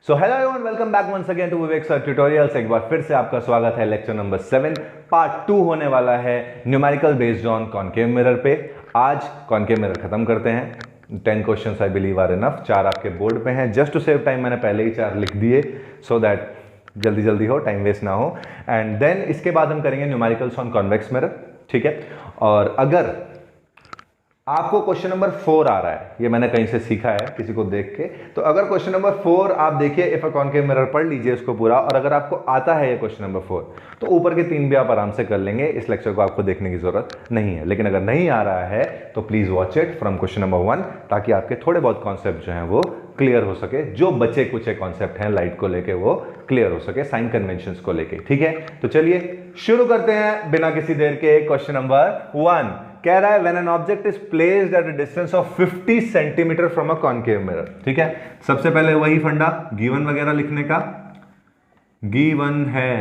So hello everyone, welcome back once again to Vivek sir tutorials. एक बार फिर से आपका स्वागत है। लेक्चर नंबर 7 पार्ट 2 होने वाला है numerical based on concave mirror पे। आज कॉनकेव मिरर खत्म करते हैं। 10 questions I believe are enough. 4 आपके बोर्ड पे हैं। जस्ट टू सेव टाइम मैंने पहले ही 4 लिख दिए सो दैट जल्दी जल्दी हो, टाइम वेस्ट ना हो। एंड देन इसके बाद हम करेंगे न्यूमेरिकल्स ऑन कॉन्वेक्स मिरर, ठीक है। और अगर आपको क्वेश्चन नंबर 4 आ रहा है, ये मैंने कहीं से सीखा है किसी को देख के, तो अगर क्वेश्चन नंबर 4 आप देखिए इफ अ कॉनकेव मिरर, पढ़ लीजिए इसको पूरा। और अगर आपको आता है ये क्वेश्चन नंबर 4 तो ऊपर के 3 भी आप आराम से कर लेंगे। इस लेक्चर को आपको देखने की जरूरत नहीं है। लेकिन अगर नहीं आ रहा है तो please watch it from question number 1, ताकि आपके थोड़े बहुत कॉन्सेप्ट जो हैं वो क्लियर हो सके। जो बचे कुछ कॉन्सेप्ट हैं लाइट को लेके वो क्लियर हो सके, साइन कन्वेंशंस को लेके, ठीक है। तो चलिए शुरू करते हैं बिना किसी देर के। क्वेश्चन नंबर 1 कह रहा है when an object is placed at a distance of 50 centimetre from a concave mirror, ठीक है। सबसे पहले वही फंडा गिवन वगैरह लिखने का। गिवन है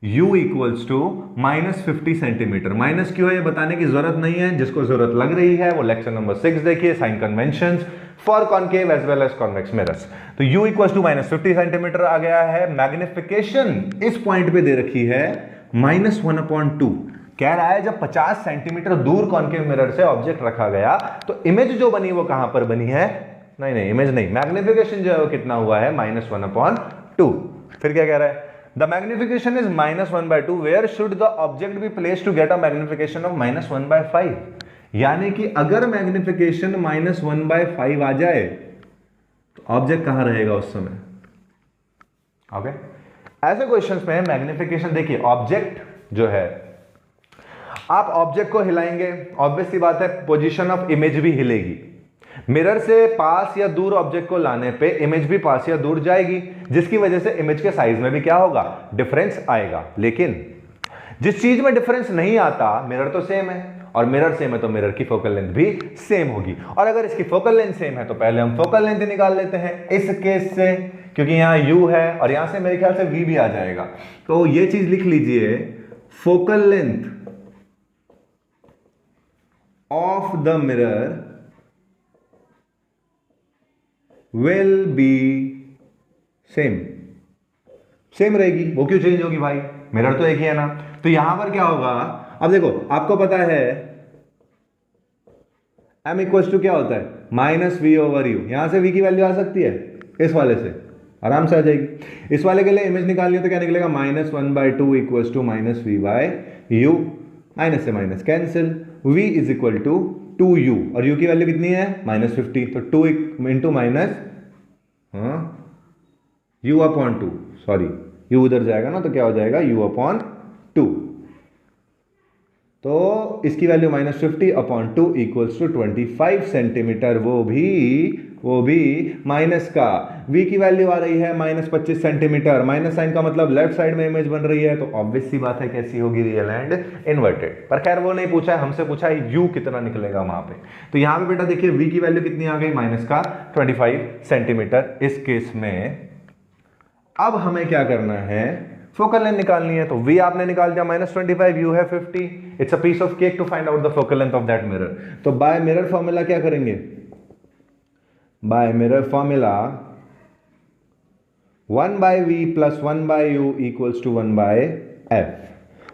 u equals to -50 centimetre. Minus क्यों है ये बताने की जरूरत नहीं है। जिसको जरूरत लग रही है वो लेक्चर नंबर 6 देखिए, sign conventions for concave as well as convex mirrors. तो u इक्वल्स टू -50 सेंटीमीटर आ गया है। मैग्निफिकेशन इस पॉइंट पे दे रखी है -1/2। कह रहा है जब 50 सेंटीमीटर दूर कॉनकेव मिरर से ऑब्जेक्ट रखा गया तो इमेज जो बनी वो कहां पर बनी है? नहीं, इमेज नहीं, मैग्निफिकेशन जो है वो कितना हुआ है? -1/2। फिर क्या कह रहा है? The magnification is -1/2, where should the object be placed to get a magnification of -1/5। यानी कि अगर मैग्निफिकेशन -1/5 आ जाए तो ऑब्जेक्ट कहां रहेगा उस समय? ओके, ऐसे क्वेश्चंस में मैग्निफिकेशन देखिए, ऑब्जेक्ट जो है, आप ऑब्जेक्ट को हिलाएंगे, ऑब्वियस सी बात है पोजीशन ऑफ इमेज भी हिलेगी। मिरर से पास या दूर ऑब्जेक्ट को लाने पे इमेज भी पास या दूर जाएगी, जिसकी वजह से इमेज के साइज में भी क्या होगा? डिफरेंस आएगा। लेकिन जिस चीज में डिफरेंस नहीं आता, मिरर तो सेम है, और मिरर सेम है तो मिरर की फोकल लेंथ भी सेम होगी। और अगर इसकी फोकल लेंथ सेम है तो पहले हम फोकल लेंथ निकाल लेते हैं इस केस से, क्योंकि यहां u है और यहां से मेरे ख्याल से v भी आ जाएगा। तो ये चीज लिख लीजिए, focal length of the mirror will be same रहेगी। वो क्यों चेंज होगी भाई? मिरर तो एक ही है ना। तो यहां पर क्या होगा? अब देखो, आपको पता है m इक्वल्स टू क्या होता है? -v/u। यहां से v की वैल्यू आ सकती है, इस वाले से आराम से आ जाएगी। इस वाले के लिए इमेज निकालनी है तो क्या निकलेगा? -1/2 इक्वल्स टू -v/u। माइनस से minus cancel, v is equal to 2u, और u की वैल्यू कितनी है? -50। तो 2 into minus u/2, sorry u उधर जाएगा ना, तो क्या हो जाएगा? u/2। तो इसकी वैल्यू -50/2 इक्वल्स टू 25 सेंटीमीटर। वो भी माइनस का, v की वैल्यू आ रही है -25 सेंटीमीटर। माइनस साइन का मतलब लेफ्ट साइड में इमेज बन रही है, तो ऑब्वियस सी बात है कैसी होगी? Real and inverted. पर खैर वो नहीं पूछा है, हमसे पूछा है u कितना निकलेगा वहां पे। तो यहां पे बेटा देखिए v की वैल्यू कितनी आ गई? -25 सेंटीमीटर इस केस में। अब हमें क्या करना है? फोकल लेंथ निकालनी है। तो v आपने निकाल दिया -25, u है 50। It's a piece of cake to find out the focal length of that mirror. तो बाय मिरर फॉर्मूला क्या करेंगे? By mirror formula 1/v plus 1/u equals to 1/f।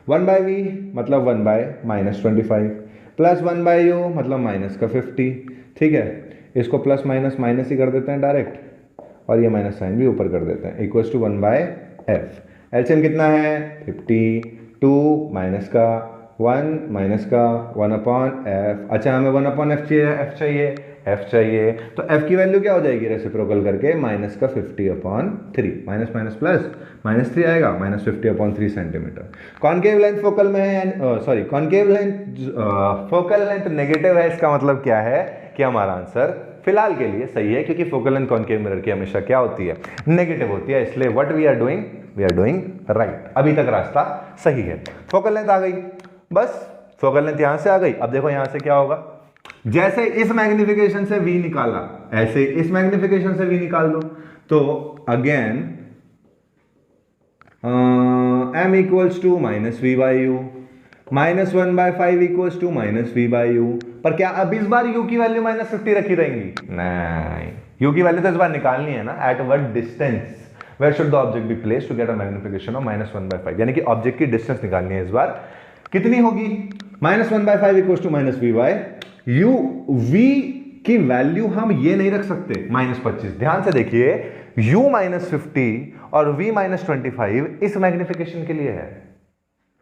1/v मतलब 1/-25 प्लस 1/u मतलब -50, ठीक है। इसको प्लस माइनस माइनस ही कर देते हैं डायरेक्ट, और ये माइनस साइन भी ऊपर कर देते हैं, इक्वल्स टू 1/f। एलसीएम कितना है? 50, 2 माइनस का 1 माइनस का 1/f। अच्छा, हमें 1/f चाहिए, f चाहिए, तो f की वैल्यू क्या हो जाएगी? रेसिप्रोकल करके -50/3, माइनस माइनस प्लस -3 आएगा, -50/3 सेंटीमीटर। कॉनकेव लेंथ फोकल में है, sorry concave length focal length negative है। इसका मतलब क्या है कि हमारा आंसर फिलहाल के लिए सही है, क्योंकि फोकल लेंथ कॉनकेव मिरर की हमेशा क्या होती है? नेगेटिव होती है। इसलिए what we are doing right. अभी तक रास्ता सही है। फोकल लेंथ आ गई, बस फोकल लेंथ यहां से आ गई। अब देखो यहां से क्या होगा? जैसे इस मैग्निफिकेशन से v निकाला, ऐसे इस मैग्निफिकेशन से v निकाल दो। तो again m equals to -v/u, -1/5 equals to -v/u। पर क्या अब इस बार u की वैल्यू -50 रखी रहेंगी? नहीं, u की वैल्यू तो इस बार निकालनी है ना, at what distance where should the object be placed to get a magnification of -1/5, यानी कि ऑब्जेक्ट की डिस्टेंस निकालनी है इस बार। कितनी होगी? -1/5 equals to -v by u। v की वैल्यू हम ये नहीं रख सकते -25। ध्यान से देखिए, u -50 और v -25 इस मैग्निफिकेशन के लिए है,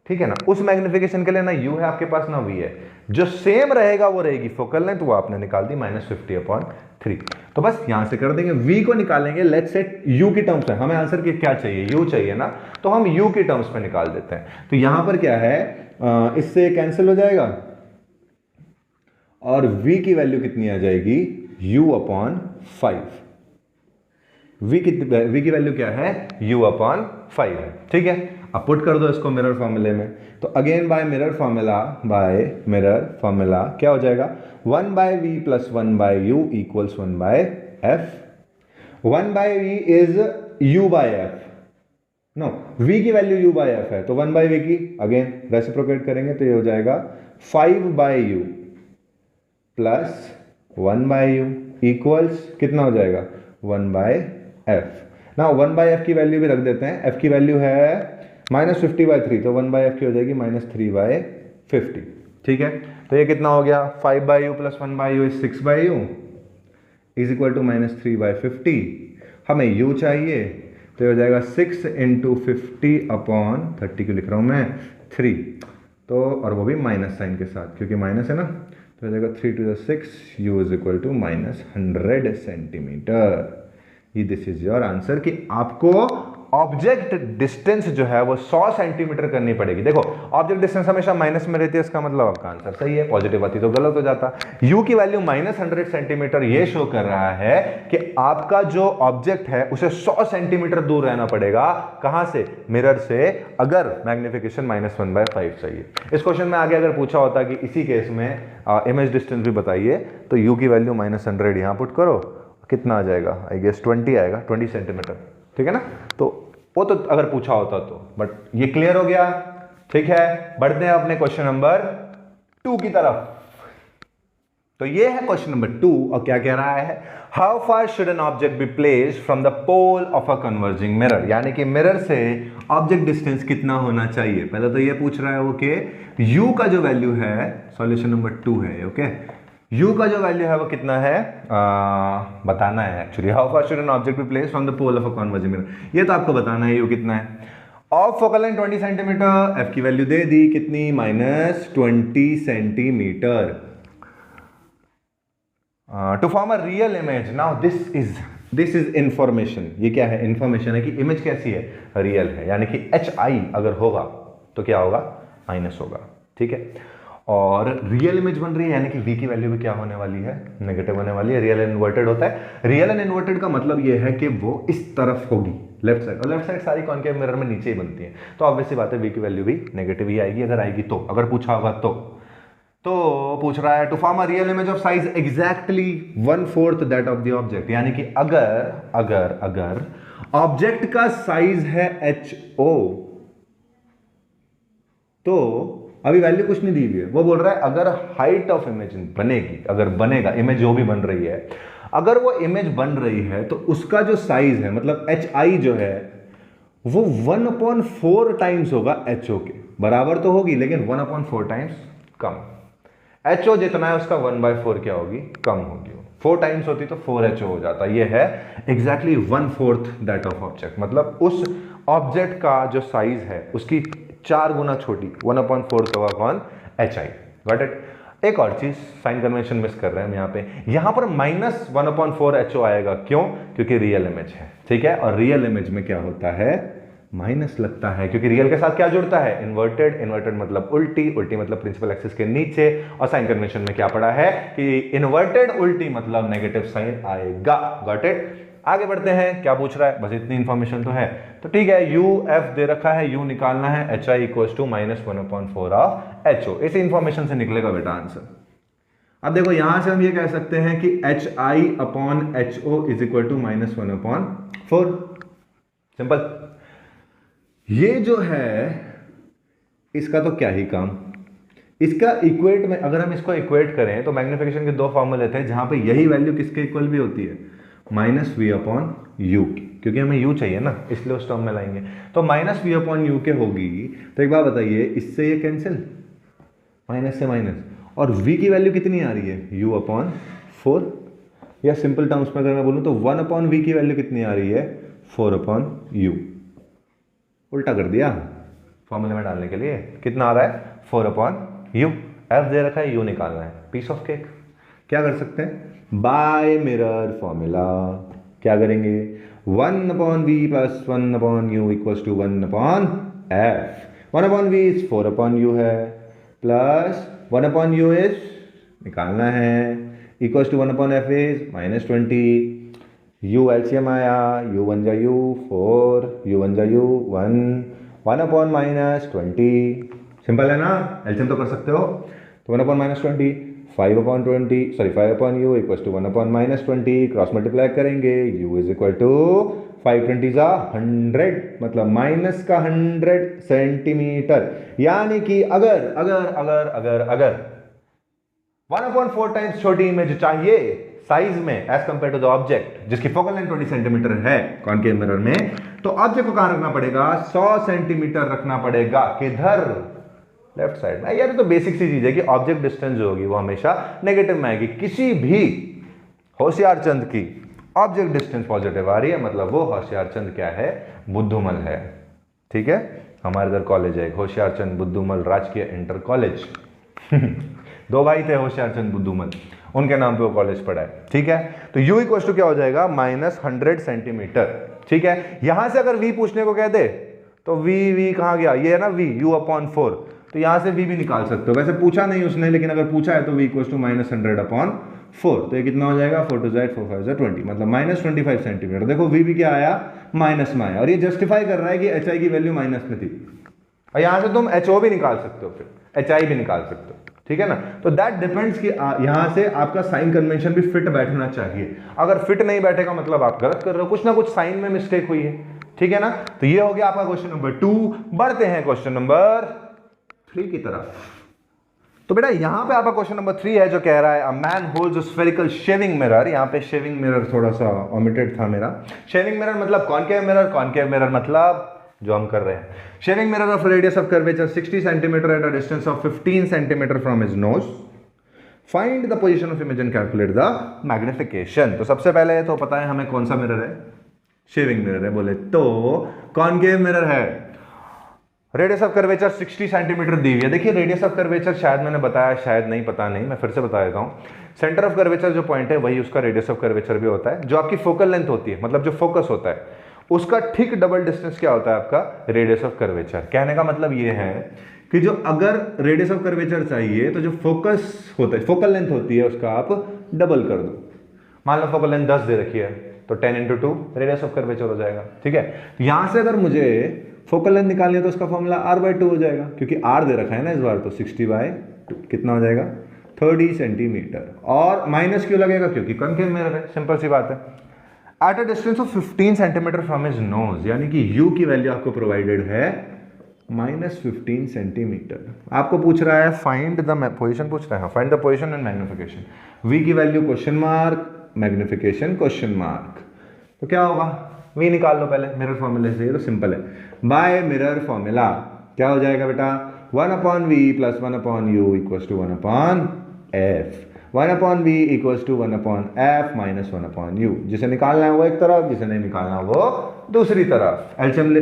ठीक है ना। उस मैग्निफिकेशन के लिए ना u है आपके पास ना v है, जो सेम रहेगा वो रहेगी फोकल लेंथ, वो आपने निकाल दी -50/3। तो बस यहां से कर देंगे, v को निकालेंगे लेट्स सेट u की टर्म्स में, हमें आंसर की क्या चाहिए, u चाहिए ना, तो हम u की टर्म्स में निकाल देते हैं। तो यहां पर क्या है, इससे कैंसिल हो जाएगा और v की वैल्यू कितनी आ जाएगी, u/5। v की वैल्यू क्या है, u/5 है, ठीक है। अब पुट कर दो इसको मिरर फॉर्मूले में, तो अगेन बाय मिरर फॉर्मूला क्या हो जाएगा, 1/v + 1/u = 1/f। 1/v is u/f, no, v की वैल्यू u/f है, तो 1/v की अगेन रेसिप्रोकेट करेंगे तो ये हो जाएगा 5/u + 1/u इक्वल्स कितना हो जाएगा, 1/f। ना 1/f की वैल्यू भी रख देते हैं, f की वैल्यू है -50/3, तो 1/f की हो जाएगी -3/50, ठीक है। तो ये कितना हो गया, 5/u + 1/u is 6/u is equal to -3/50। हमें u चाहिए, तो ये हो जाएगा 6 × 50/30 क्यों लिख रहा हूं मैं, 3, तो और वो भी माइनस साइन के साथ क्योंकि माइनस है ना, तो हो जाएगा 3 × 6 u is equal to -100 centimetre. ये दिस इज योर आंसर कि आपको ऑब्जेक्ट डिस्टेंस जो है वो 100 सेंटीमीटर करनी पड़ेगी। देखो ऑब्जेक्ट डिस्टेंस हमेशा माइनस में रहती है, इसका मतलब आपका आंसर सही है, पॉजिटिव आती तो गलत हो जाता। u की वैल्यू -100 सेंटीमीटर ये शो कर रहा है कि आपका जो ऑब्जेक्ट है उसे 100 सेंटीमीटर दूर रहना पड़ेगा, कहां से, मिरर से, अगर मैग्निफिकेशन -1/5 चाहिए। इस क्वेश्चन में आगे अगर पूछा होता कि इसी केस में इमेज डिस्टेंस भी बताइए, तो u की वैल्यू -100 यहां पुट करो, कितना आ जाएगा, आई गेस 20 आएगा, 20 सेंटीमीटर, ठीक है ना। तो वो तो अगर पूछा होता तो, बट ये क्लियर हो गया, ठीक है। बढ़ते हैं अपने क्वेश्चन नंबर 2 की तरफ। तो ये है क्वेश्चन नंबर 2 और क्या कह रहा है, how far should an object be placed from the pole of a converging mirror, यानी कि मिरर से ऑब्जेक्ट डिस्टेंस कितना होना चाहिए। पहले तो ये पूछ रहा है वो कि u का जो वैल्यू है, सॉल्यूशन नंबर 2 है, ओके, u का जो वैल्यू है वो कितना है, बताना है actually. How far should an object be placed from the pole of a converging mirror, ये तो आपको बताना है u कितना है। Of focal length 20 centimetre, f की वैल्यू दे दी कितनी, -20 centimetre. To form a real image, now this is information, ये क्या है, इंफॉर्मेशन है कि इमेज कैसी है, रियल है, यानी कि hi अगर होगा तो क्या होगा, माइनस होगा, ठीक है। और रियल इमेज बन रही है यानी कि v की वैल्यू भी क्या होने वाली है, नेगेटिव होने वाली है। रियल एंड इन्वर्टेड होता है, रियल एंड इन्वर्टेड का मतलब ये है कि वो इस तरफ होगी, लेफ्ट साइड, और लेफ्ट साइड सारी कॉनकेव मिरर में नीचे ही बनती है, तो ऑब्वियसली बात है v की वैल्यू भी नेगेटिव ही आएगी, अगर आएगी तो, अगर पूछा होगा तो पूछ रहा है to form a real image of size exactly 1/4 that of the object, यानी कि अगर ऑब्जेक्ट का साइज है ho, तो अभी वैल्यू कुछ नहीं दी हुई है, वो बोल रहा है अगर हाइट ऑफ इमेज बनेगी, अगर बनेगा इमेज जो भी बन रही है, अगर वो इमेज बन रही है तो उसका जो साइज है, मतलब hi जो है वो 1/4 टाइम्स होगा ho के, बराबर तो होगी लेकिन 1/4 टाइम्स कम। ho जितना है उसका 1/4 क्या होगी, कम होगी। 4 टाइम्स होती तो 4ho हो जाता। ये है एग्जैक्टली 1/4 दैट ऑफ ऑब्जेक्ट, मतलब उस ऑब्जेक्ट का जो साइज है उसकी 4 गुना छोटी, 1/4 होगा कौन, hi, गॉट इट। एक और चीज, साइन कन्वेंशन मिस कर रहे हैं हम यहाँ पे, यहाँ पर -1/4 ho आएगा, क्यों, क्योंकि रियल इमेज है, ठीक है। और रियल इमेज में क्या होता है, माइनस लगता है, क्योंकि रियल के साथ क्या जुड़ता है, इन्वर्टेड मतलब उल्टी मतलब प्रिंसिपल एक्सिस के नीचे, और साइन कन्वेंशन में क्या पड़ा है कि इन्वर्टेड उल्टी मतलब नेगेटिव साइन आएगा, गॉट इट। आगे बढ़ते हैं, क्या पूछ रहा है, बस इतनी इंफॉर्मेशन तो है, तो ठीक है, UF दे रखा है, U निकालना है, hi equals to -1/4 of ho, इसी इंफॉर्मेशन से निकलेगा बेटा आंसर। अब देखो यहां से हम ये कह सकते हैं कि hi/ho is equal to -1/4, simple. ये जो है इसका तो क्या ही काम, इसका इक्वेट में, अगर हम इसको इक्वेट करें तो मैग्निफिकेशन के 2 फॉर्मूले थे जहां पे यही वैल्यू किसके इक्वल भी होती है, माइनस वी अपॉन यू, क्योंकि हमें यू चाहिए ना, इसलिए उस टर्म में लाएंगे। तो माइनस वी अपॉन यू के होगी, तो एक बात बताइए, इससे ये कैंसिल, माइनस से माइनस, और v की वैल्यू कितनी आ रही है, u अपॉन 4, या सिंपल टर्म्स में अगर मैं बोलूँ तो 1 अपॉन v की वैल्यू कितनी आ रही है, 4 अपॉन u। उल्टा कर दिया फॉर्मूले में डालने के लिए, कितना आ रहा है, 4 अपॉन u, f दे रखा है, u निकालना है, पीस ऑफ केक। क्या कर सकते हैं, बाय मिरर फॉर्मूला क्या करेंगे, 1 upon v plus 1 upon u equals to 1 upon f। 1 upon v is 4 upon u है, प्लस 1 अपॉन u इज निकालना है, equals to 1 upon f is -20। u LCM आया, u वन जा u 4, u वन जा u 1 upon -20, simple है ना, LCM तो कर सकते हो। तो 1 upon -20, 5 upon 20, sorry 5 upon u equals to 1 upon -20, cross multiply करेंगे, u इज इक्वल टू 520 जा 100, मतलब माइनस का 100 सेंटीमीटर। यानी कि अगर अगर अगर अगर अगर 1/4 टाइम्स छोटी इमेज चाहिए साइज में as compared to the object, जिसकी फोकल लेंथ 20 सेंटीमीटर है कॉनकेव मिरर में, तो ऑब्जेक्ट को कहां रखना पड़ेगा, 100 सेंटीमीटर रखना पड़ेगा, किधर, लेफ्ट साइड में। यार तो बेसिक सी चीज है कि ऑब्जेक्ट डिस्टेंस जो होगी वो हमेशा नेगेटिव में आएगी। किसी भी होशियार चंद की ऑब्जेक्ट डिस्टेंस पॉजिटिव आ रही है, मतलब वो होशियार चंद क्या है, बुद्धूमल है। ठीक है, हमारे इधर कॉलेज है होशियार चंद बुद्धूमल राजकीय इंटर कॉलेज। दो भाई थे होशियार चंद बुद्धूमल, उनके नाम पे वो कॉलेज पढ़ा है। ठीक है, तो u इक्वल टू क्या हो जाएगा, -100 सेंटीमीटर। ठीक है, यहां से अगर v पूछने को कहते तो v कहां गया, ये है ना v, u अपॉन 4, तो यहां से v भी निकाल सकते हो। वैसे पूछा नहीं उसने, लेकिन अगर पूछा है तो v इक्वल टू -100 अपॉन 4, तो ये कितना हो जाएगा, 4 2 8 4 5 20, मतलब -25 सेंटीमीटर। देखो v भी क्या आया, माइनस में आया, और ये जस्टिफाई कर रहा है कि hi की वैल्यू माइनस में थी। और यहां से तुम ho भी निकाल सकते हो, फिर hi भी निकाल सकते हो। ठीक है ना, तो दैट डिपेंड्स कि यहां से आपका साइन कन्वेंशन भी फिट बैठना चाहिए। अगर फिट नहीं बैठेगा मतलब आप गलत कर रहे हो, कुछ ना कुछ साइन में मिस्टेक हुई है। ठीक है ना, तो ये हो गया आपका क्वेश्चन नंबर 2। बढ़ते हैं क्वेश्चन नंबर 3 की तरफ। तो बेटा यहां पे आपका क्वेश्चन नंबर 3 है जो कह रहा है a man holds a spherical shaving mirror. यहां पे शेविंग मिरर थोड़ा सा ओमिटेड था मेरा। शेविंग मिरर मतलब कॉनकेव मिरर, कॉनकेव मिरर मतलब जो हम कर रहे हैं, shaving mirror of radius of curvature 60 centimetre at a distance of 15 centimetre from his nose, find the position of image and calculate the magnification. तो सबसे पहले तो पता है हमें कौन सा मिरर है, शेविंग मिरर है। बोले तो कॉनकेव मिरर है, रेडियस ऑफ कर्वेचर 60 सेंटीमीटर दी हुई है। देखिए रेडियस ऑफ कर्वेचर शायद मैंने बताया, शायद नहीं, पता नहीं, मैं फिर से बता देता हूं। सेंटर ऑफ कर्वेचर जो पॉइंट है वही उसका रेडियस ऑफ कर्वेचर भी होता है। जो आपकी फोकल लेंथ होती है, मतलब जो फोकस होता है, उसका ठीक डबल डिस्टेंस क्या होता है, आपका रेडियस ऑफ कर्वेचर। कहने का मतलब ये है कि जो अगर रेडियस ऑफ कर्वेचर चाहिए तो जो फोकस होता है, फोकल लेंथ होती है, उसका आप डबल कर दो। मान लो फोकल लेंथ 10 दे रखी है, तो 10 × 2 रेडियस ऑफ कर्वेचर हो जाएगा। ठीक है, तो यहां से अगर मुझे फोकल लेंथ निकालनी है तो उसका फॉर्मूला r/2 हो जाएगा, क्योंकि r दे रखा है ना इस बार, तो 60/2 कितना हो जाएगा, 30 सेंटीमीटर। और माइनस क्यों लगेगा, क्योंकि कॉनकेव मिरर है, सिंपल सी बात है। At a distance of 15 centimetre from his nose, यानी कि u की वैल्यू आपको प्रोवाइडेड है -15 सेंटीमीटर। आपको पूछ रहा है फाइंड द पोजीशन, पूछ रहा है find the position and magnification. v की value question mark, magnification question mark. तो क्या होगा, v निकाल लो पहले मिरर फॉर्मूले से, ये तो सिंपल है। बाय मिरर फॉर्मूला क्या हो जाएगा बेटा, 1/v + 1/u = 1/f। 1/v = 1/f - 1/u। जिसे निकालना है वो एक तरफ, जिसे नहीं निकालना वो दूसरी तरफ। एलसीएम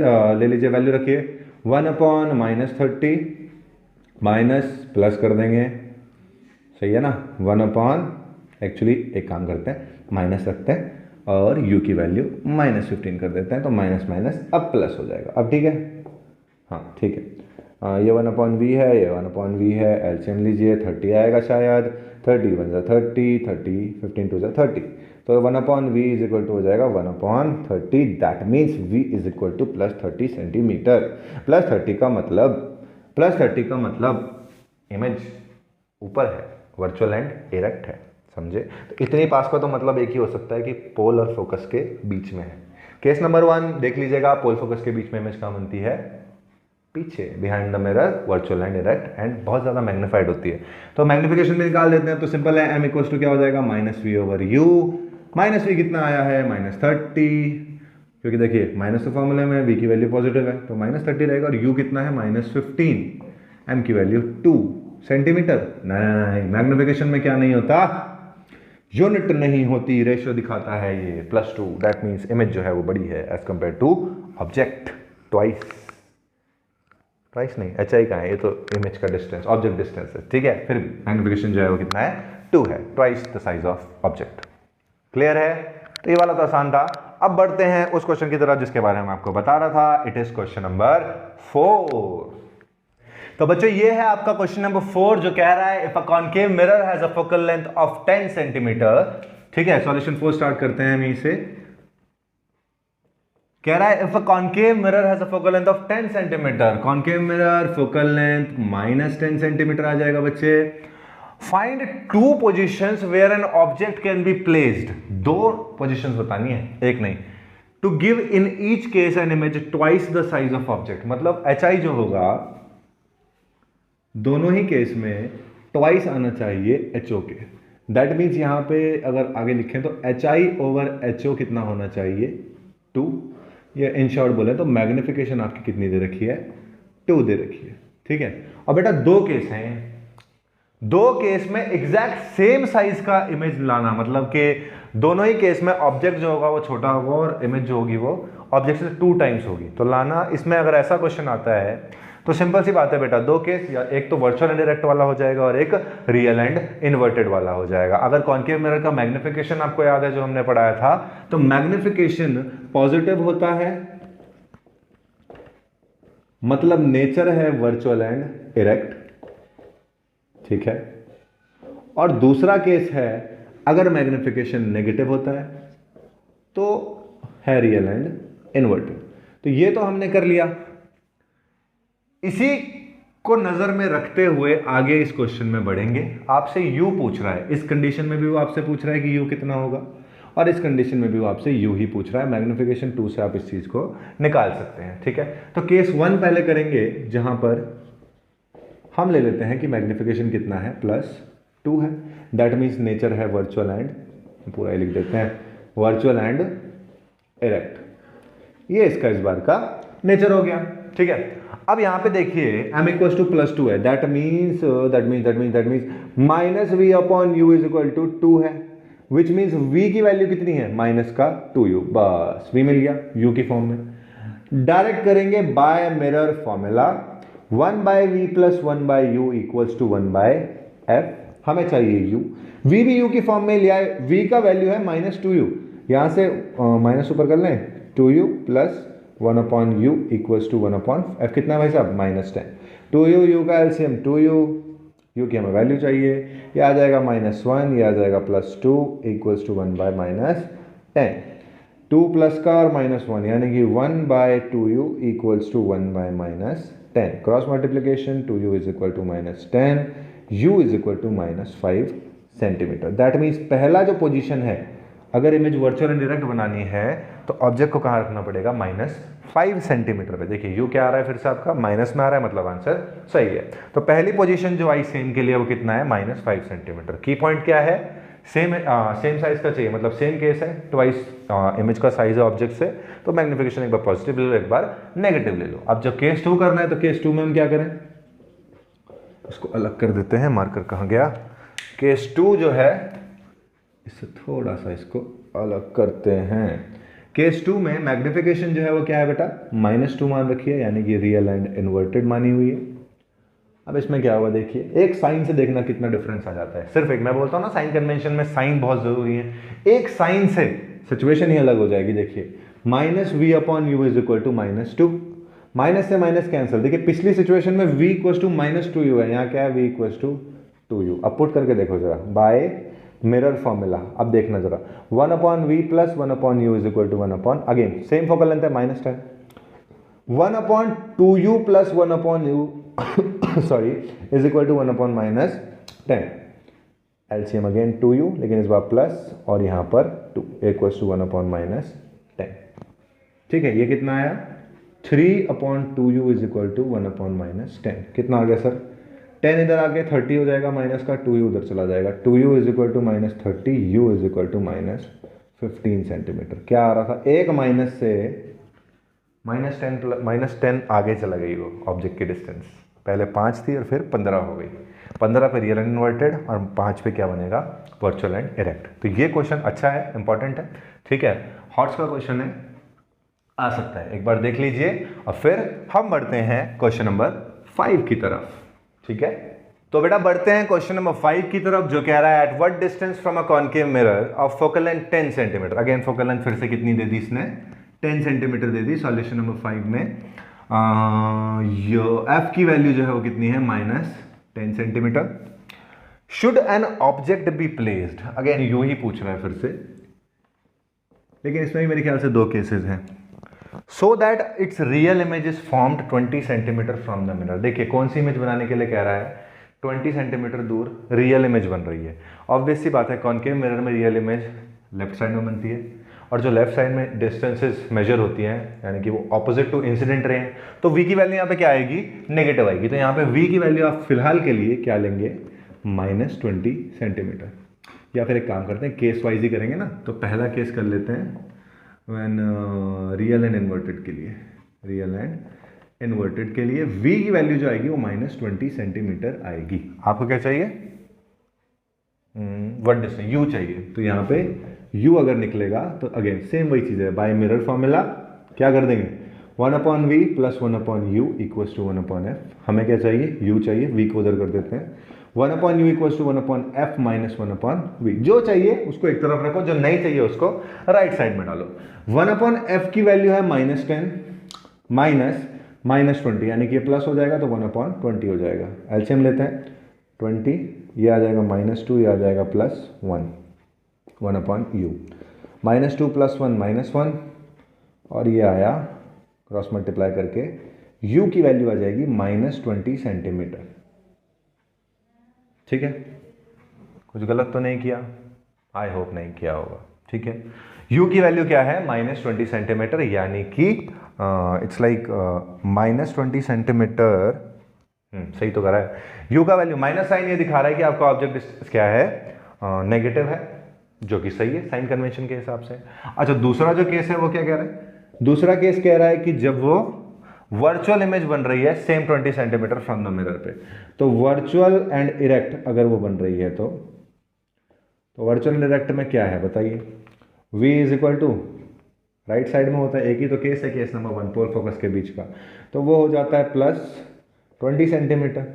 ले लीजिए, वैल्यू रखिए 1/-30 माइनस प्लस कर देंगे, सही है ना, 1/ एक्चुअली एक काम करते हैं, माइनस रखते हैं और u की वैल्यू -15 कर देते हैं, तो माइनस माइनस अब प्लस हो जाएगा। अब ठीक है, हाँ ठीक है। ये 1/v है, ये 1/v है, एलसीएम लीजिए, 30 आएगा शायद, 30 × 1 = 30, 30 15 2 = 30, तो 1/v = हो जाएगा 1/30। That means v = +30 centimetre. +30 का मतलब इमेज ऊपर है, वर्चुअल एंड इरेक्ट है, समझे। तो इतनी पास का तो मतलब एक ही हो सकता है कि पोल और फोकस के बीच में है। केस नंबर 1 देख लीजिएगा, पोल फोकस के बीच में इमेज कहाँ बनती है, पीछे, behind the mirror, virtual and erect, and बहुत ज्यादा मैग्नीफाइड होती है। तो मैग्निफिकेशन भी निकाल देते हैं, तो सिंपल है, m = क्या हो जाएगा, -v/u। माइनस वी कितना आया है -30, क्योंकि देखिए माइनस के फॉर्मूले में वी की वैल्यू पॉजिटिव है तो -30 रहेगा, और यू कितना है -15, एम की वैल्यू 2 सेंटीमीटर। नहीं, मैग्निफिकेशन में क्या नहीं होता, यूनिट नहीं होती, रेशियो दिखाता है ये +2, दैट मीन्स इमेज जो है वो बड़ी है as compared to object, twice नहीं, एच आई का है ये तो इमेज का डिस्टेंस, ऑब्जेक्ट डिस्टेंस है, ठीक है, फिर भी मैग्निफिकेशन जो है वो कितना है 2 है, twice the size of object. Clear है? तो ये वाला तो आसान था। अब बढ़ते हैं उस क्वेश्चन की तरफ जिसके बारे में आपको बता रहा था, इट इज क्वेश्चन नंबर 4। तो बच्चों ये है आपका क्वेश्चन नंबर 4 जो कह रहा है if a concave mirror has a focal length of 10 centimetre, ठीक है, सॉल्यूशन 4 स्टार्ट करते हैं हम यहीं से। कह रहा है if a concave mirror has a focal length of 10 centimetre, concave mirror focal length -10 centimetre आ जाएगा बच्चे। Find 2 positions where an object can be placed, 2 positions बतानी है, एक नहीं, to give in each case an image twice the size of object, मतलब H I जो होगा दोनों ही केस में ट्वाइस आना चाहिए एच ओ के। दैट मीन्स यहां पे अगर आगे लिखें तो H I over H O कितना होना चाहिए 2, या इन शॉर्ट बोले तो मैग्निफिकेशन आपकी कितनी दे रखी है 2 दे रखी है, ठीक है। और बेटा 2 केस हैं, 2 केस में एग्जैक्ट सेम साइज का इमेज लाना, मतलब कि दोनों ही केस में ऑब्जेक्ट जो होगा वो छोटा होगा और इमेज जो होगी वो ऑब्जेक्ट से 2 टाइम्स होगी, तो लाना। इसमें अगर ऐसा क्वेश्चन आता है तो सिंपल सी बात है बेटा, 2 केस, या एक तो वर्चुअल एंड डायरेक्ट वाला हो जाएगा और एक रियल एंड इन्वर्टेड वाला हो जाएगा। अगर कॉन्केव मिरर का मैग्निफिकेशन आपको याद है जो हमने पढ़ाया था, तो मैग्निफिकेशन पॉजिटिव होता है, मतलब नेचर है वर्चुअल एंड इरेक्ट, ठीक है। और दूसरा केस है अगर मैग्निफिकेशन नेगेटिव होता है तो है रियल एंड इन्वर्टेड। तो ये तो हमने कर लिया। इसी को नजर में रखते हुए आगे इस क्वेश्चन में बढ़ेंगे। आपसे u पूछ रहा है, इस कंडीशन में भी वो आपसे पूछ रहा है कि u कितना होगा, और इस कंडीशन में भी वो आपसे u ही पूछ रहा है। मैग्निफिकेशन 2 से आप इस चीज को निकाल सकते हैं, ठीक है। तो केस 1 पहले करेंगे, जहां पर हम ले लेते हैं कि मैग्निफिकेशन कितना है +2 है, दैट मीन्स नेचर है वर्चुअल एंड, पूरा लिख देते हैं, वर्चुअल एंड इरेक्ट, ये इसका इस बार का नेचर हो गया, ठीक है। अब यहां पे देखिए m इक्वल टू +2 है, that means -v upon u is equal to 2 है, विच मीन्स v की वैल्यू कितनी है -2u, बस v मिल गया u की फॉर्म में। डायरेक्ट करेंगे by mirror formula, 1/v + 1/u equals to 1/f, हमें चाहिए u, v भी u की फॉर्म में लिया है, v का वैल्यू है -2u, यहां से माइनस ऊपर कर लें, 2u + 1/u equals to 1/f, कितना है भाई साहब -10, 2u, u का एलसीएम 2u, u की हमें वैल्यू चाहिए, ये आ जाएगा -1, ये आ जाएगा +2 इक्वल्स टू 1/10, 2 प्लस का और -1 यानी कि 1/2u equals to 1/10, cross multiplication, 2u is equal to -10, u is equal to -5 centimetre. That means पहला जो पोजीशन है, अगर इमेज वर्चुअल एंड डायरेक्ट बनानी है तो ऑब्जेक्ट को कहां रखना पड़ेगा -5 सेंटीमीटर पे। देखिए यू क्या आ रहा है फिर से आपका माइनस में आ रहा है, मतलब आंसर सही है। तो पहली पोजीशन जो आई सेम के लिए वो कितना है -5 सेंटीमीटर। की पॉइंट क्या है, सेम साइज का चाहिए, मतलब सेम केस है, ट्वाइस इमेज का साइज है ऑब्जेक्ट से, तो मैग्निफिकेशन एक बार पॉजिटिव ले लो, एक बार नेगेटिव ले लो। अब जब केस 2 करना है तो केस 2 में हम क्या करें, इसको अलग कर देते हैं, मार्कर कहाँ गया, केस 2 जो है इससे थोड़ा सा इसको अलग करते हैं। केस 2 में मैग्निफिकेशन जो है वो क्या है बेटा -2 मान रखी है, यानी कि रियल एंड इन्वर्टेड मानी हुई है। अब इसमें क्या होगा देखिए, एक साइन से देखना कितना डिफरेंस आ जाता है। सिर्फ एक, मैं बोलता हूँ ना साइन कन्वेंशन में साइन बहुत जरूरी है, एक साइन से सिचुएशन ही अलग हो जाएगी। देखिए -v upon u is equal to -2, minus से माइनस कैंसिल। देखिए पिछली सिचुएशन में v इक्वल टू -2u है, यहाँ क्या है v इक्वल टू 2u। अब पुट करके देखो जरा बाय मिरर फॉर्मूला, अब देखना जरा 1/v + 1/u is equal to 1/, again same focal length है -10, 1/2u + 1/u sorry is equal to 1/-10, LCM again 2u, लेकिन इस बार प्लस और यहाँ पर 2 इक्वल टू 1/-10। ठीक है, ये कितना आया 3/2u इज इक्वल टू 1/-10। कितना आ गया सर, 10 इधर आ गया, 15 सेंटीमीटर। क्या आ रहा था, एक माइनस से -10 आगे चला गई वो ऑब्जेक्ट की डिस्टेंस, पहले 5 थी और फिर 15 हो गई। 15 पे रियल एंड इन्वर्टेड और 5 पे क्या बनेगा, वर्चुअल एंड इरेक्ट। तो ये क्वेश्चन अच्छा है, इंपॉर्टेंट है, ठीक है, हॉट्स का क्वेश्चन है, आ सकता है, एक बार देख लीजिए। और फिर हम बढ़ते हैं क्वेश्चन नंबर 5 की तरफ, ठीक है। तो बेटा बढ़ते हैं क्वेश्चन नंबर 5 की तरफ, जो कह रहा है eight what distance from a concave mirror of focal length 10 centimetre. Again focal length फिर से कितनी दे दी इसने, 10 सेंटीमीटर दे दी। सॉल्यूशन नंबर 5 में एफ की वैल्यू जो है वो कितनी है, -10 centimetre. Should an object be placed, again you ही पूछ रहा है फिर से, लेकिन इसमें भी मेरे ख्याल से 2 केसेस हैं। So that it's real image is formed 20 centimetre from the mirror. देखिए कौन सी इमेज बनाने के लिए कह रहा है, 20 सेंटीमीटर दूर रियल इमेज बन रही है। ऑब्वियस सी बात है, कॉनकेव मिरर में रियल इमेज लेफ्ट साइड में बनती है, और जो लेफ्ट साइड में डिस्टेंसेस मेजर होती हैं, यानी कि वो ऑपोजिट टू इंसिडेंट रे हैं, तो v की वैल्यू यहाँ पे क्या आएगी, नेगेटिव आएगी। तो यहाँ पे v की वैल्यू आप फिलहाल के लिए क्या लेंगे, -20 सेंटीमीटर। या फिर एक काम करते हैं, केस वाइज ही करेंगे ना, तो पहला केस कर लेते हैं व्हेन रियल एंड इन्वर्टेड के लिए, रियल एंड इन्वर्टेड के लिए v की वैल्यू जो आएगी वो -20 सेंटीमीटर आएगी। आपको क्या चाहिए, व्हाट डिस्टेंस, u चाहिए। तो यहाँ पे u अगर निकलेगा तो अगेन सेम वही चीज़ है, बाय मिरर फॉर्मूला क्या कर देंगे, 1/v + 1/u = 1/f। हमें क्या चाहिए, u चाहिए, v को उधर कर देते हैं। 1/u = 1/f - 1/v। जो चाहिए उसको एक तरफ रखो, जो नहीं चाहिए उसको राइट साइड में डालो। 1/f की वैल्यू है -10 -20, यानी कि ये प्लस हो जाएगा तो 1/20 हो जाएगा। एलसीएम लेते हैं, 20, ये आ जाएगा -2, ये आ जाएगा +1, 1/u। -2 + 1 -1, और ये आया क्रॉस मल्टीप्लाई करके, u की वैल्यू आ जाएगी -20 सेंटीमीटर। ठीक है, कुछ गलत तो नहीं किया, आई होप नहीं किया होगा, ठीक है। u की वैल्यू क्या है, -20 सेंटीमीटर, यानी कि इट्स लाइक -20 सेंटीमीटर, सही तो कर रहा है। u का वैल्यू माइनस साइन ये दिखा रहा है कि आपका ऑब्जेक्ट डिस्टेंस क्या है, नेगेटिव है, जो कि सही है साइन कन्वेंशन के हिसाब से। अच्छा, दूसरा जो केस है वो क्या कह रहा है, दूसरा केस कह रहा है कि जब वो वर्चुअल इमेज बन रही है same 20 centimetre from the mirror पे, तो वर्चुअल एंड इरेक्ट अगर वो बन रही है तो वर्चुअल एंड इरेक्ट में क्या है बताइए, v = राइट साइड में होता है, एक ही तो केस है, केस नंबर 1 पोल फोकस के बीच का, तो वो हो जाता है +20 सेंटीमीटर।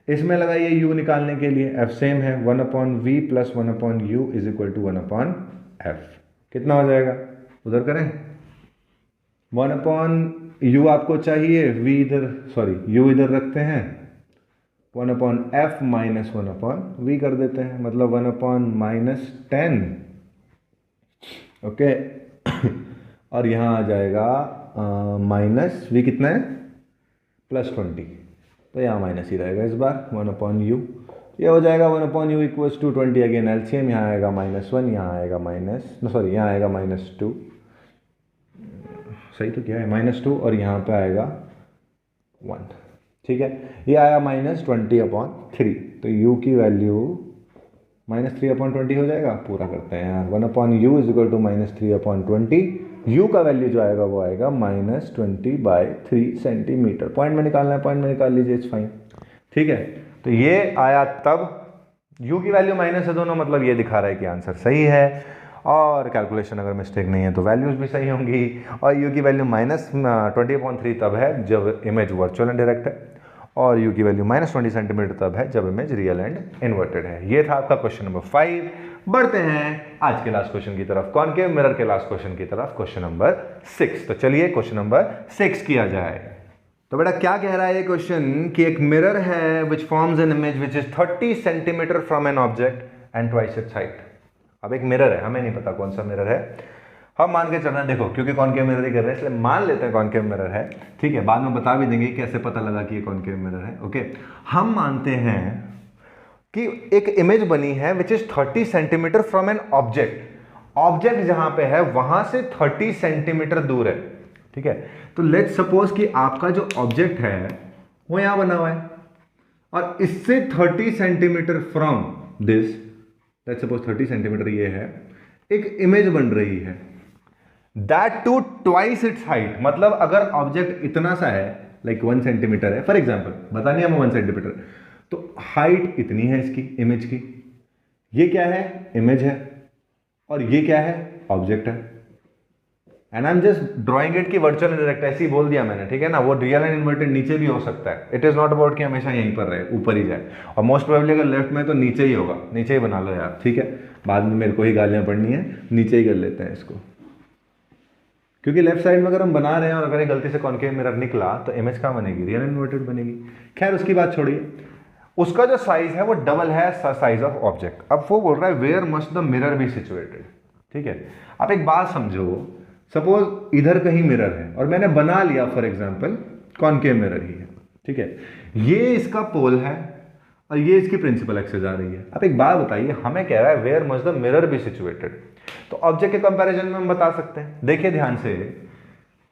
इसमें लगाइए u निकालने के लिए, f सेम है, 1/v + 1/u = 1/f। कितना हो जाएगा, उधर करें, 1/u आपको चाहिए, u इधर रखते हैं, 1/f - 1/v कर देते हैं, मतलब 1/-10, ओके। और यहाँ आ जाएगा -v कितना है, +20, तो यहाँ माइनस ही रहेगा इस बार, 1/u। ये हो जाएगा 1/u = 20, अगेन एलसीएम, यहाँ आएगा -1, यहाँ आएगा यहाँ आएगा -2, सही तो क्या है, -2, और यहाँ पे आएगा 1, ठीक है। ये आया -20/3, तो u की वैल्यू -3/20 हो जाएगा। पूरा करते हैं यार, 1/u = -3/20, u का वैल्यू जो आएगा वो आएगा -20/3 सेंटीमीटर। पॉइंट में निकालना है, पॉइंट में निकाल लीजिए, इट्स फाइन, ठीक है। तो ये आया तब, u की वैल्यू माइनस है दोनों, मतलब ये दिखा रहा है कि आंसर सही है, और कैलकुलेशन अगर मिस्टेक नहीं है तो वैल्यूज भी सही होंगी। और u की वैल्यू -20/3 तब है जब इमेज वर्चुअल एंड डायरेक्ट है, और u की वैल्यू -20 सेंटीमीटर तब है जब इमेज रियल एंड इन्वर्टेड है। ये था आपका क्वेश्चन नंबर 5। बढ़ते हैं आज के लास्ट क्वेश्चन की तरफ, कॉनकेव मिरर के लास्ट क्वेश्चन की तरफ, क्वेश्चन नंबर 6। तो चलिए क्वेश्चन नंबर 6 किया जाए। तो बेटा क्या कह रहा है ये क्वेश्चन, कि एक मिरर है which forms an image which is 30 centimetre from an object and twice its height. अब एक मिरर है, हमें नहीं पता कौन सा मिरर है, हम मान के चल रहे हैं, देखो क्योंकि कॉनकेव मिरर ही कर रहे हैं इसलिए मान लेते हैं कॉनकेव मिरर है, ठीक है। बाद में बता भी देंगे कैसे पता लगा कि ये कॉनकेव मिरर है, ओके। हम मानते हैं कि एक इमेज बनी है which is 30 centimetre from an object जहां पे है वहां से 30 सेंटीमीटर दूर है, ठीक है। तो लेट्स सपोज कि आपका जो ऑब्जेक्ट है वो यहां बना हुआ है, और इससे 30 centimetre from this, let's suppose 30 centimetre ये है, एक इमेज बन रही है, that to twice its height, मतलब अगर ऑब्जेक्ट इतना सा है, लाइक 1 सेंटीमीटर है फॉर एग्जाम्पल, बतानी है हमें 1 सेंटीमीटर, तो हाइट इतनी है इसकी इमेज की, ये क्या है, इमेज है, और ये क्या है, ऑब्जेक्ट है, and I am just drawing it की वर्चुअल डायरेक्ट, ऐसे ही बोल दिया मैंने, ठीक है ना। वो रियल एंड इन्वर्टेड नीचे भी हो सकता है, इट इज नॉट अबाउट कि हमेशा यहीं पर रहे, ऊपर ही जाए, और मोस्ट प्रोबेबली अगर लेफ्ट में तो नीचे ही होगा, नीचे ही बना लो यार, ठीक है, बाद में मेरे को ही गालियां पड़नी है, नीचे ही कर लेते हैं इसको, क्योंकि लेफ्ट साइड में अगर हम बना रहे हैं और अगर ये गलती से कॉन्केव मिरर निकला तो इमेज कहाँ बनेगी, रियल एंड इन्वर्टेड बनेगी। खैर उसकी बात छोड़िए, उसका जो साइज है वो डबल है साइज ऑफ ऑब्जेक्ट। अब वो बोल रहा है where must the mirror be situated, ठीक है। आप एक बात समझो, सपोज इधर कहीं मिरर है और मैंने बना लिया फॉर एग्जांपल कॉन्केव मिरर ही है, ठीक है, ये इसका पोल है और ये इसकी प्रिंसिपल एक्सिस आ रही है। अब एक बात बताइए, हमें कह रहा है where must the mirror be situated, तो ऑब्जेक्ट के कंपैरिजन में हम बता सकते हैं, देखिए ध्यान से,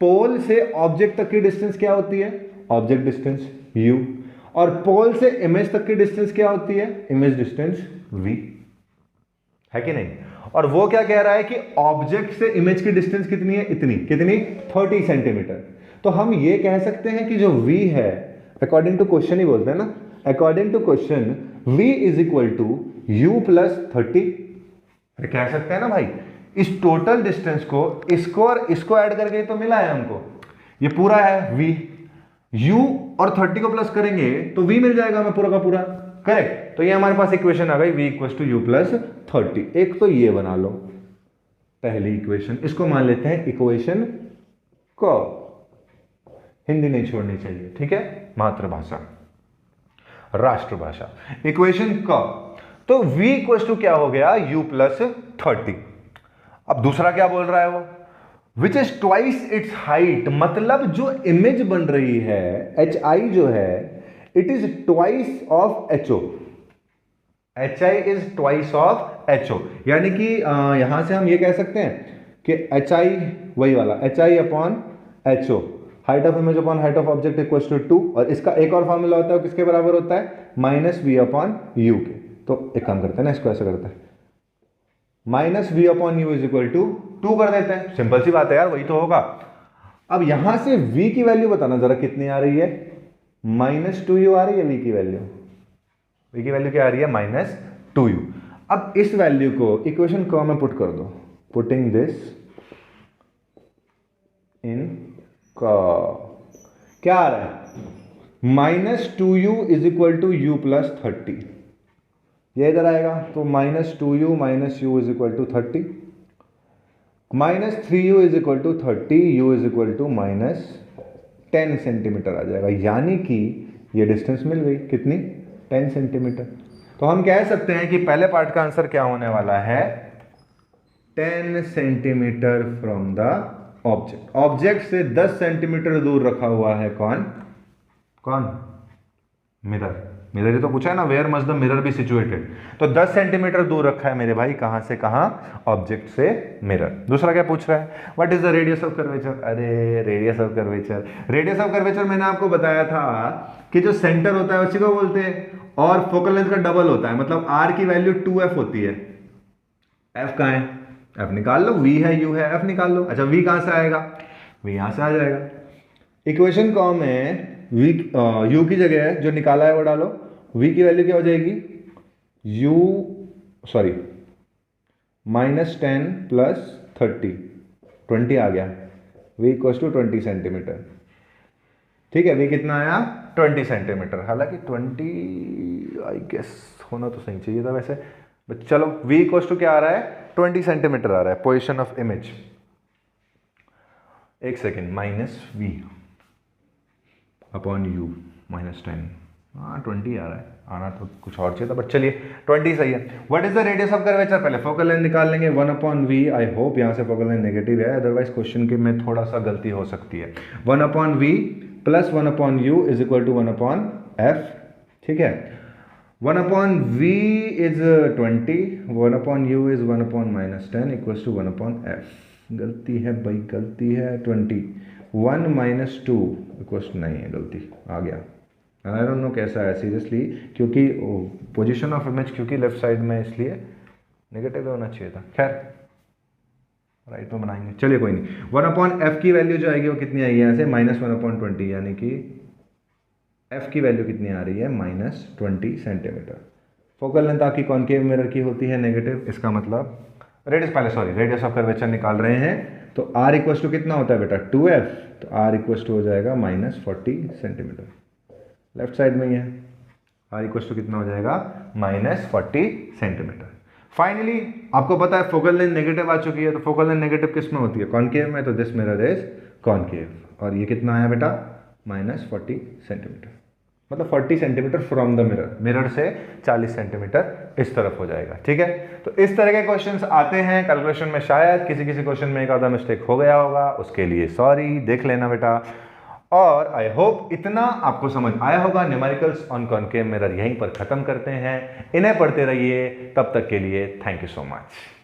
पोल से ऑब्जेक्ट तक की डिस्टेंस क्या होती है, ऑब्जेक्ट डिस्टेंस u, और पोल से इमेज तक की डिस्टेंस क्या होती है, इमेज डिस्टेंस v, है कि नहीं। और वो क्या कह रहा है कि ऑब्जेक्ट से इमेज की डिस्टेंस कितनी है, इतनी कितनी, 30 सेंटीमीटर। तो हम ये कह सकते हैं कि जो v है, अकॉर्डिंग टू क्वेश्चन ही बोलते हैं ना, according to question v is equal to u plus 30, कह सकते हैं ना भाई, इस टोटल डिस्टेंस को इसको और इसको ऐड करके तो मिला है हमको, ये पूरा है v, u और 30 को प्लस करेंगे तो v मिल जाएगा हमें पूरा का पूरा, करेक्ट। तो ये हमारे पास इक्वेशन आ गई v equal to u plus 30। एक तो ये बना लो पहली इक्वेशन, इसको मान लेते हैं इक्वेशन क, हिंदी नहीं छोड़नी चाहिए, ठीक है, मातृभाषा राष्ट्रभाषा, इक्वेशन क। तो v इक्वल टू क्या हो गया, u प्लस 30। अब दूसरा क्या बोल रहा है वो, which is twice its height, मतलब जो इमेज बन रही है hi जो है, it is twice of ho, hi is twice of ho, यानी कि यहां से हम ये कह सकते हैं कि hi वही वाला hi upon ho, height of image upon height of object equals to 2, और इसका एक और फॉर्मूला होता है, किसके बराबर होता है, माइनस वी अपॉन यू के। तो एक काम करते हैं ना, इसको ऐसा करते हैं, minus v upon u is equal to 2 कर देते हैं, सिंपल सी बात है यार, वही तो होगा। अब यहां से v की वैल्यू बताना जरा कितनी आ रही है, -2u आ रही है v की वैल्यू, v की वैल्यू क्या आ रही है, -2u। अब इस वैल्यू को इक्वेशन क में पुट कर दो, पुटिंग दिस इन क, क्या आ रहा है, -2u is equal to u plus 30, ये इधर आएगा तो -2u minus u is equal to 30, -3u is equal to 30, u is equal to -10 centimetre आ जाएगा, यानी कि ये डिस्टेंस मिल गई कितनी, 10 सेंटीमीटर। तो हम कह सकते हैं कि पहले पार्ट का आंसर क्या होने वाला है, 10 centimetre from the object, object से 10 सेंटीमीटर दूर रखा हुआ है कौन, कौन, मिरर। मिरर ही तो पूछा है ना, where must the mirror be situated, तो 10 सेंटीमीटर दूर रखा है मेरे भाई, कहां से कहां, ऑब्जेक्ट से मिरर। दूसरा क्या पूछ रहा है, what is the radius of curvature, अरे radius of curvature, radius of curvature मैंने आपको बताया था कि जो सेंटर होता है उसी को बोलते हैं, और फोकल लेंथ का डबल होता है, मतलब r की वैल्यू 2f होती है, f कहां है, f निकाल लो, v है u है, f निकाल लो। अच्छा v कहां से आएगा, v यहां से आ जाएगा, इक्वेशन कॉ में v u की जगह जो निकाला है वो डालो, v की वैल्यू क्या हो जाएगी, u सॉरी -10 प्लस 30, 20 आ गया, v इक्वल टू 20 सेंटीमीटर, ठीक है, v कितना आया, 20 सेंटीमीटर, हालांकि 20 आई गेस होना तो सही चाहिए था वैसे, बट चलो v इक्वल टू क्या आ रहा है, 20 सेंटीमीटर आ रहा है, पोजीशन ऑफ इमेज, एक सेकेंड, -v अपॉन u -10, हाँ 20 आ रहा है, आना तो कुछ और चाहिए था, बट चलिए 20 सही है। What is the radius of curvature, पहले फोकल लेंथ निकाल लेंगे, 1/v, आई होप यहाँ से फोकल लेंथ नेगेटिव है, अदरवाइज क्वेश्चन के में थोड़ा सा गलती हो सकती है। 1/v plus 1/u is equal to 1/f, ठीक है, 1/v is 20, 1/u is 1/-10 equal to 1/f, गलती है भाई, गलती है, 20, 1 - 2 इक्वल नहीं है, गलती आ गया, आई डोंट नो कैसा है सीरियसली, क्योंकि पोजीशन ऑफ इमेज क्योंकि लेफ्ट साइड में, इसलिए नेगेटिव होना चाहिए था। खैर राइट में बनाएंगे, चलिए कोई नहीं। 1/f की वैल्यू जो आएगी वो कितनी आएगी यहाँ से -1/20, यानी कि f की वैल्यू कितनी आ रही है -20 सेंटीमीटर। फोकल लेंथ आपकी कॉनकेव मिरर की होती है नेगेटिव, इसका मतलब रेडियस ऑफ कर्वेचर निकाल रहे हैं, तो r इक्वल टू कितना होता है बेटा 2f, तो r इक्वल टू हो जाएगा -40 सेंटीमीटर। लेफ्ट साइड में ही है, r इक्वल टू कितना हो जाएगा -40 सेंटीमीटर। फाइनली आपको पता है फोकल लेंथ नेगेटिव आ चुकी है, तो फोकल लेंथ नेगेटिव किस में होती है कॉनकेव में, तो दिस मिरर इज कॉनकेव, और ये कितना आया बेटा -40 सेंटीमीटर, मतलब 40 centimetre from the mirror, mirror से 40 सेंटीमीटर इस तरफ हो जाएगा। ठीक है, तो इस तरह के क्वेश्चंस आते हैं कैलकुलेशन में, शायद किसी किसी क्वेश्चन में एक आधा मिस्टेक हो गया होगा, उसके लिए सॉरी, देख लेना बेटा। और आई होप इतना आपको समझ आया होगा। न्यूमेरिकल्स ऑन कॉनकेव मिरर यहीं पर खत्म करते हैं, इन्हें पढ़ते रहिए, तब तक के लिए थैंक यू सो मच।